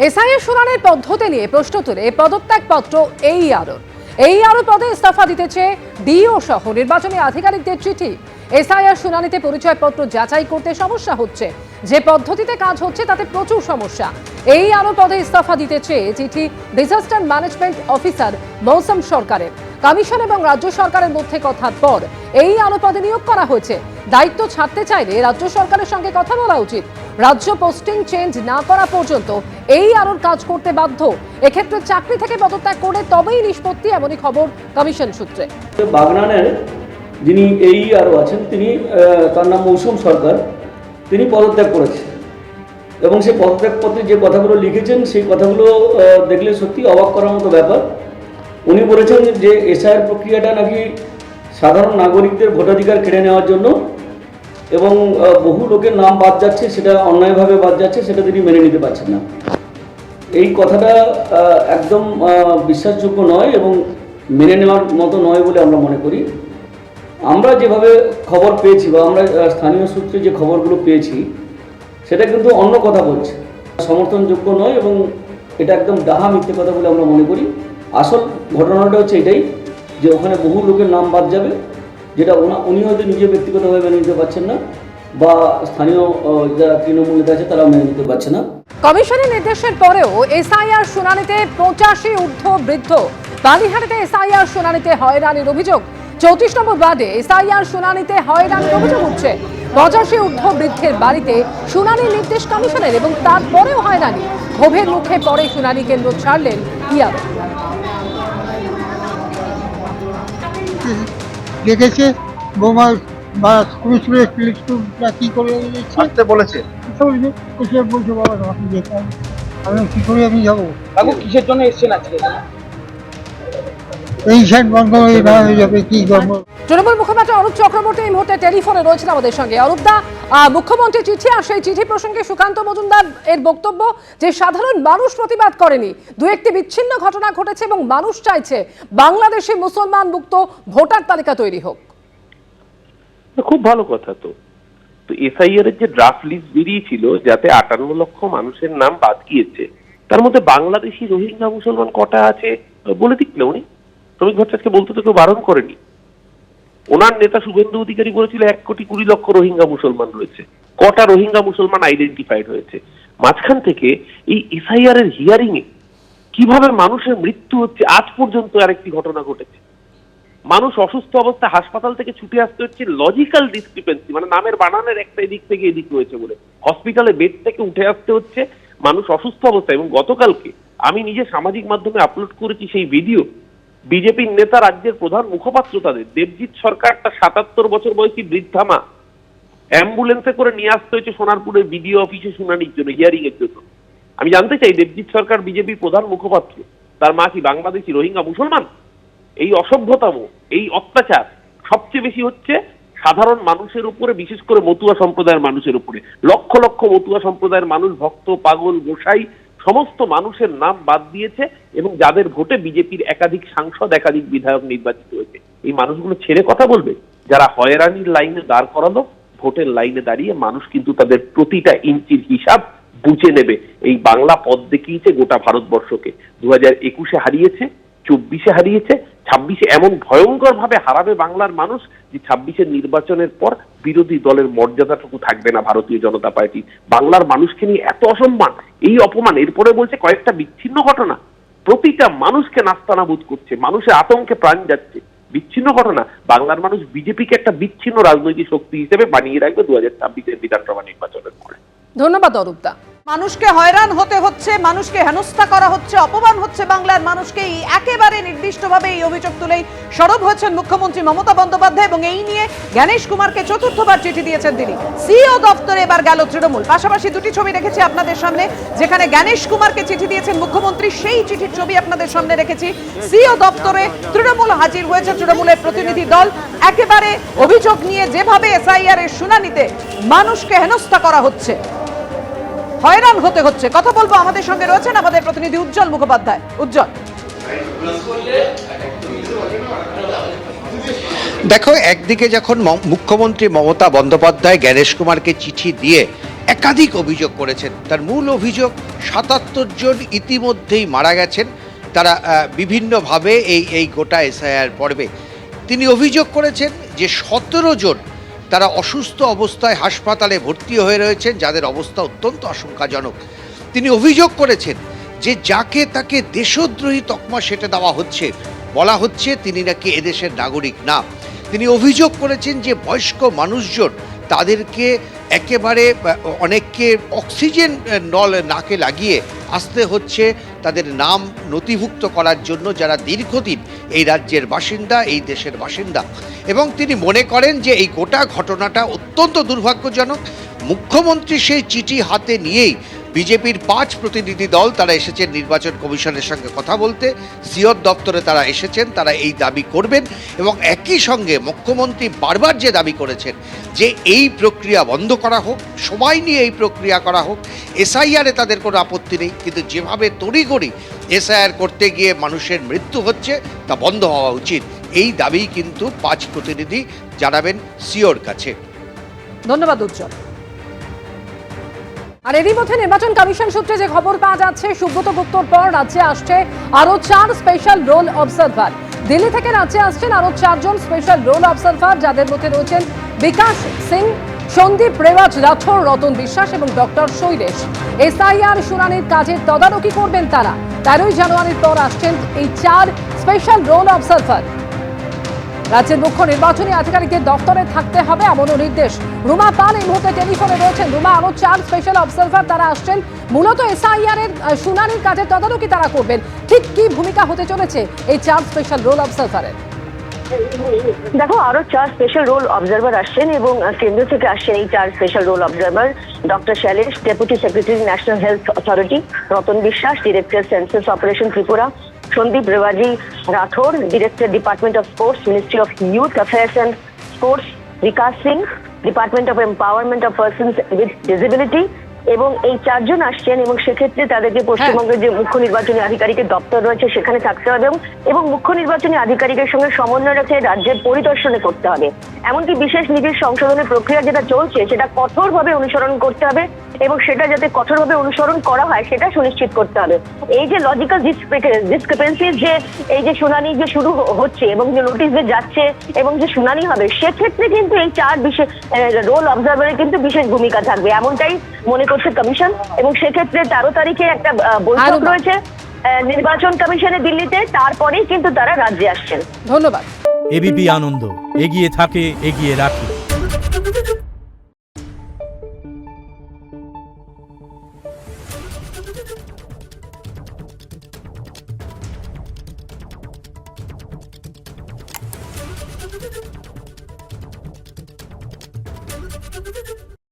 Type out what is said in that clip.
এসআইয়ের শুনানির পদ্ধতি নিয়ে প্রশ্ন তুলে পদত্যাগপত্র এই আরো পদে ইস্তফা দিতে চেয়ে ডিও সহ নির্বাচনী আধিকারিকদের চিঠি। এসআইআর শুনানিতে পরিচয়পত্র যাচাই করতে সমস্যা হচ্ছে, যে পদ্ধতিতে কাজ হচ্ছে তাতে প্রচুর সমস্যা। এই আরো পদে ইস্তফা দিতে চেয়ে চিঠি ডিজাস্টার ম্যানেজমেন্ট অফিসার মৌসুম সরকারের। কমিশন এবং রাজ্য সরকারের মধ্যে কথার পর এই আরো পদে নিয়োগ করা হয়েছে। দায়িত্ব ছাড়তে চাইলে রাজ্য সরকারের সঙ্গে কথা বলা উচিত। রাজ্য পোস্টিং চেঞ্জ না করা পর্যন্ত এই আরোর কাজ করতে বাধ্য। এক্ষেত্রে চাকরি থেকে পদত্যাগ করে তবেই নিষ্পত্তি, এমনই খবর কমিশন সূত্রে। বাগনানের যিনি এই আরও আছেন, তিনি তার নাম মৌসুম সরকার, তিনি পদত্যাগ করেছেন এবং সেই পদত্যাগপত্রে যে কথাগুলো লিখেছেন সেই কথাগুলো দেখলে সত্যি অবাক করার মতো ব্যাপার। উনি বলেছেন যে এসআইআর প্রক্রিয়াটা নাকি সাধারণ নাগরিকদের ভোটাধিকার কেড়ে নেওয়ার জন্য এবং বহু লোকের নাম বাদ যাচ্ছে, সেটা অন্যায়ভাবে বাদ যাচ্ছে, সেটা তিনি মেনে নিতে পারছেন না। এই কথাটা একদম বিশ্বাসযোগ্য নয় এবং মেনে নেওয়ার মতো নয় বলে আমরা মনে করি। আমরা যেভাবে খবর পেয়েছি বা আমরা স্থানীয় সূত্রে যে খবরগুলো পেয়েছি সেটা কিন্তু অন্য কথা বলছে, সমর্থনযোগ্য নয় এবং এটা একদম ডাহা মিথ্যে কথা বলে আমরা মনে করি। আসল ঘটনাটা হচ্ছে এটাই যে ওখানে বহু লোকের নাম বাদ যাবে, যেটা উনি হয়তো নিজে ব্যক্তিগতভাবে মেনে নিতে পারছেন না বা স্থানীয় যারা তৃণমূল নেতা আছে তারা মেনে নিতে পারছে না। কমিশনের নির্দেশের পরেও এসআইআর শুনানিতে 85 ঊর্ধ্ব বৃদ্ধ। বালিহাটিতে এসআইআর শুনানিতে হয়রানির অভিযোগ। 34 নম্বর ওয়ার্ডে এসআইআর শুনানিতে হয়রানির অভিযোগ উঠছে। 85 ঊর্ধ্ব বৃদ্ধের বাড়িতে শুনানির নির্দেশ কমিশনের এবং তারপরেও হয়রানি। ক্ষোভের মুখে পরে শুনানি কেন্দ্র ছাড়লেন ইয়ারো। দেখেছে বোমা বা স্কুলে কি করে আসতে বলেছে, বলছে বাবা আমাকে যেতে হবে, আমি কি করে আমি যাবো? কাকু কিসের জন্য এসেছেন আজকে? এই সাইড বন্ধ হয়ে যাবে, কি করবো? তৃণমূল মুখপাত্র অরূপ চক্রবর্তী এই মুহূর্তে টেলিফোনে রয়েছেন আমাদের সঙ্গে। অরূপ দা, মুখ্যমন্ত্রী চিঠি আর সেই চিঠি প্রসঙ্গে সুকান্ত মজুমদার এর বক্তব্য যে সাধারণ মানুষ প্রতিবাদ করেনি, দু একটি বিচ্ছিন্ন ঘটনা ঘটেছে এবং মানুষ চাইছে বাংলাদেশে মুসলমান মুক্ত ভোটার তালিকা তৈরি হোক। খুব ভালো কথা। তো এসআইআর এর যে ড্রাফট লিস্ট বেরিয়েছিল যাতে 58 লক্ষ মানুষের নাম বাদ গিয়েছে, তার মধ্যে বাংলাদেশি রোহিঙ্গা মুসলমান কটা আছে বলে দিকলে উনি শ্রমিক ভট্টাচার্যকে বলতে তো কেউ বারণ করেনি। ওনার নেতা শুভেন্দু অধিকারী বলেছিল 1,20,00,000 রোহিঙ্গা মুসলমান রয়েছে। কটা রোহিঙ্গা মুসলমান আইডেন্টিফাইড হয়েছে? মাঝখান থেকে এই এসআইআর এর হিয়ারিং এ কিভাবে মানুষের মৃত্যু হচ্ছে, আজ পর্যন্ত আরেকটি ঘটনা ঘটেছে। মানুষ অসুস্থ অবস্থায় হাসপাতাল থেকে ছুটে আসতে হচ্ছে, লজিক্যাল ডিসক্রিপেন্সি, মানে নামের বানানের একটা এদিক থেকে এদিক রয়েছে বলে হসপিটালে বেড থেকে উঠে আসতে হচ্ছে মানুষ অসুস্থ অবস্থায়। এবং গতকালকে আমি নিজে সামাজিক মাধ্যমে আপলোড করেছি সেই ভিডিও। বিজেপির নেতা, রাজ্যের প্রধান মুখপাত্র তাদের দেবজিৎ সরকার, তার 77 বছর বয়সী বৃদ্ধা মা, অ্যাম্বুলেন্সে করে নিয়ে আসতে হয়েছে সোনারপুরের বিডিও অফিসে শুনানির জন্য, হিয়ারিং এর জন্য। আমি জানতে চাই, দেবজিৎ সরকার বিজেপির প্রধান মুখপাত্র, তার মা কি বাংলাদেশি রোহিঙ্গা মুসলমান? এই অসভ্যতম, এই অত্যাচার সবচেয়ে বেশি হচ্ছে সাধারণ মানুষের উপরে, বিশেষ করে মতুয়া সম্প্রদায়ের মানুষের উপরে। লক্ষ লক্ষ মতুয়া সম্প্রদায়ের মানুষ, ভক্ত, পাগল, গোসাই, সমস্ত মানুষের নাম বাদ দিয়েছে এবং যাদের ভোটে বিজেপির একাধিক সাংসদ, একাধিক বিধায়ক নির্বাচিত হয়েছে। এই মানুষগুলো ছেড়ে কথা বলবে? যারা হয়রানির লাইনে দাঁড় করালো, ভোটের লাইনে দাঁড়িয়ে মানুষ কিন্তু তাদের প্রতিটা ইঞ্চির হিসাব বুঝে নেবে। এই বাংলা পথ দেখিয়েছে গোটা ভারতবর্ষকে। 2021-এ হারিয়েছে, 24-এ হারিয়েছে, 26-এ এমন ভয়ঙ্কর ভাবে হারাবে বাংলার মানুষ যে 26-এর নির্বাচনের পর বিরোধী দলের মর্যাদাটুকু থাকবে না ভারতীয় জনতা পার্টি। বাংলার মানুষকে নিয়ে এত অসম্মান, এই অপমান। এরপরে বলছে কয়েকটা বিচ্ছিন্ন ঘটনা, প্রতিটা মানুষকে নাস্তানাবুদ করছে, মানুষের আতঙ্কে প্রাণ যাচ্ছে। বিচ্ছিন্ন ঘটনা? বাংলার মানুষ বিজেপিকে একটা বিচ্ছিন্ন রাজনৈতিক শক্তি হিসেবে বানিয়ে রাখবে 2026-এর বিধানসভা নির্বাচনের পরে। ধন্যবাদ অরূপ দা। মানুষকে হয়রান হতে হচ্ছে, মানুষকে হেনস্থা করা হচ্ছে, অপমান হচ্ছে বাংলার মানুষকে, একেবারে নির্দিষ্টভাবে এই অভিযোগ তুলেই সরব হয়েছেন মুখ্যমন্ত্রী মমতা বন্দ্যোপাধ্যায় এবং এই নিয়ে জ্ঞানেশ কুমারকে চতুর্থবার চিঠি দিয়েছেন তিনি। সিও দপ্তরে এবার গেল তৃণমূল। পাশাপাশি দুটি ছবি রেখেছি আপনাদের সামনে, যেখানে জ্ঞানেশ কুমারকে চিঠি দিয়েছেন মুখ্যমন্ত্রী, সেই চিঠির ছবি আপনাদের সামনে রেখেছি। সিও দপ্তরে তৃণমূল হাজির হয়েছে, তৃণমূলের প্রতিনিধি দল। একেবারে অভিযোগ নিয়ে যেভাবে এসআইআর এর শুনানিতে মানুষকে হেনস্থা করা হচ্ছে, হয়রান হতে হচ্ছে, কথা বলবো। আমাদের সঙ্গে রয়েছেন আমাদের প্রতিনিধি উজ্জ্বল মুখোপাধ্যায়। উজ্জ্বল, দেখো, একদিকে যখন মুখ্যমন্ত্রী মমতা বন্দ্যোপাধ্যায় জ্ঞানেশ কুমারকে চিঠি দিয়ে একাধিক অভিযোগ করেছেন। তার মূল অভিযোগ ৭৭ জন ইতিমধ্যেই মারা গেছেন তারা বিভিন্নভাবে এই গোটা এসআইআর পর্বে। তিনি অভিযোগ করেছেন যে ১৭ জন তারা অসুস্থ অবস্থায় হাসপাতালে ভর্তি হয়ে রয়েছেন, যাদের অবস্থা অত্যন্ত আশঙ্কাজনক। তিনি অভিযোগ করেছেন যে যাকে তাকে দেশদ্রোহী তকমা সেটে দেওয়া হচ্ছে, বলা হচ্ছে তিনি নাকি এদেশের নাগরিক না। তিনি অভিযোগ করেছেন যে বয়স্ক মানুষজন তাদেরকে একেবারে অনেককে অক্সিজেন নল নাকে লাগিয়ে আসতে হচ্ছে তাদের নাম নথিভুক্ত করার জন্য, যারা দীর্ঘদিন এই রাজ্যের বাসিন্দা, এই দেশের বাসিন্দা। এবং তিনি মনে করেন যে এই গোটা ঘটনাটা অত্যন্ত দুর্ভাগ্যজনক। মুখ্যমন্ত্রী সেই চিঠি হাতে নিয়েই বিজেপির ৫ প্রতিনিধি দল তারা এসেছেন নির্বাচন কমিশনের সঙ্গে কথা বলতে, সিওর দপ্তরে তারা এসেছেন, তারা এই দাবি করবেন। এবং একই সঙ্গে মুখ্যমন্ত্রী বারবার যে দাবি করেছেন যে এই প্রক্রিয়া বন্ধ করা হোক, সময় নিয়ে এই প্রক্রিয়া করা হোক, এসআইআরে তাদের কোনো আপত্তি নেই, কিন্তু যেভাবে তড়িঘড়ি এসআইআর করতে গিয়ে মানুষের মৃত্যু হচ্ছে তা বন্ধ হওয়া উচিত। এই দাবি কিন্তু ৫ প্রতিনিধি জানাবেন সিওর কাছে। ধন্যবাদ উজ্জ্বল। আর এরই মধ্যে নির্বাচন কমিশন সূত্রে যে খবর পাওয়া যাচ্ছে, সুব্রত গুপ্তর পর রাজ্যে আসছে আরো 4 স্পেশাল রোল অবজারভার। দিল্লি থেকে রাজ্যে আসছেন আরো 4 জন স্পেশাল রোল অবজারভার, যাদের মধ্যে রয়েছেন বিকাশ সিং, সন্দীপ রেওয়াজ রাঠোর, রতন বিশ্বাস এবং ডক্টর শৈলেশ। এসআইআর শুনানির কাজের তদারকি করবেন তারা। 13 জানুয়ারির পর আসছেন এই 4 স্পেশাল রোল অবজারভার। রাজ্যের মুখ্য নির্বাচনী আধিকারিকদের দপ্তরে থাকতে হবে এমনও নির্দেশ। রুমা পাল এই মুহূর্তে টেলিফোনে রয়েছেন। রুমা, আরো 4 স্পেশাল অবজারভার তারা আসছেন, মূলত এসআইআর এর শুনানির কাজে তদারকি তারা করবেন। ঠিক কি ভূমিকা হতে চলেছে এই 4 স্পেশাল রোল অবজারভারের? দেখো, আরো 4 স্পেশাল রোল অবজারভার আসছেন এবং কেন্দ্র থেকে আসছেন এই 4 special roll observer. Doctor Shailesh, deputy secretary national health authority; Ratan Biswas, director census operation Tripura; Sandeep Rewaji Rathore, director department of sports, ministry of youth affairs and sports; Bikash Singh, department of empowerment of persons with disability. এবং এই 4 জন আসছেন এবং সেক্ষেত্রে তাদেরকে পশ্চিমবঙ্গের যে মুখ্য নির্বাচনী আধিকারিকের দপ্তর রয়েছে সেখানে থাকতে হবে এবং মুখ্য নির্বাচনী আধিকারিকের সঙ্গে সমন্বয় রেখে রাজ্যের পরিদর্শনে করতে হবে। এমনকি বিশেষ নীতির সংশোধনের প্রক্রিয়া যেটা চলছে সেটা কঠোরভাবে অনুসরণ করতে হবে এবং সেটা যাতে কঠোরভাবে অনুসরণ করা হয় সেটা সুনিশ্চিত করতে হবে। এই যে লজিক্যাল ডিসক্রিপেন্সিজ, যে এই যে শুনানি যে শুরু হচ্ছে এবং যে নোটিশ যে যাচ্ছে এবং যে শুনানি হবে, সেক্ষেত্রে কিন্তু এই 4 বিশেষ রোল অবজারভারের কিন্তু বিশেষ ভূমিকা থাকবে, এমনটাই মনে করছে কমিশন। এবং সেক্ষেত্রে 13 তারিখে একটা বৈঠক রয়েছে নির্বাচন কমিশনে দিল্লিতে, তারপরেই কিন্তু তারা রাজ্যে আসছেন। ধন্যবাদ। এবিপি আনন্দ, এগিয়ে থাকে, এগিয়ে রাখে।